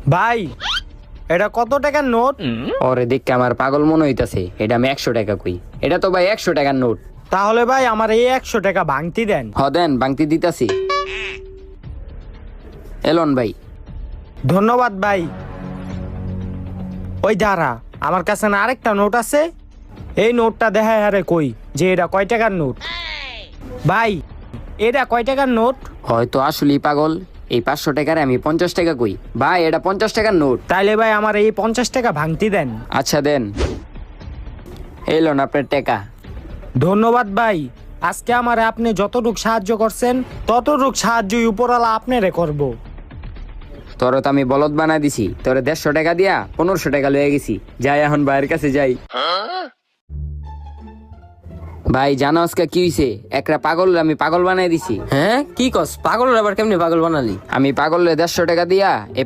ভাই এটা কত টাকার নোট? ওরে দেখে আমার পাগল মনে হইতাছে, এটা আমি 100 টাকা কই। এটা তো ভাই 100 টাকার নোট। তাহলে ভাই আমার এই 100 টাকা ভাঙতি দেন। দেন, বাংতি দিতাছি। এলন ভাই। ধন্যবাদ ভাই। ওই দাঁড়া, আমার কাছে না আরেকটা নোট আছে, এই নোটটা দেখা হারে কই যে এটা কয় টাকার নোট। ভাই এটা কয় টাকার নোট? হয়তো আসলেই পাগল, এই 500 টাকার আমি 50 টাকা কই। ভাই এটা 50 টাকার নোট। তাইলে ভাই আমার এই 50 টাকা ভাঙতি দেন। আচ্ছা দেন, এলন আপনার টাকা। ধন্যবাদ ভাই। আজকে আমারে আপনি যতটুক সাহায্য করছেন ততটুক সাহায্যই উপরওয়ালা আপনারে করব। তোর তো আমি বলদ বানাই দিছি, তোর 150 টাকা দিয়া 1500 টাকা লয়ে গেছি। যাই এখন ভাইয়ের কাছে যাই। ভাই জানো আজকে কি হইছে? একটা পাগল আমি পাগল বানাই দিছি। হ্যাঁ কি কস? পাগল আবার কেমনে পাগল বানালি? আমি পাগল 150 টাকা দিয়া এই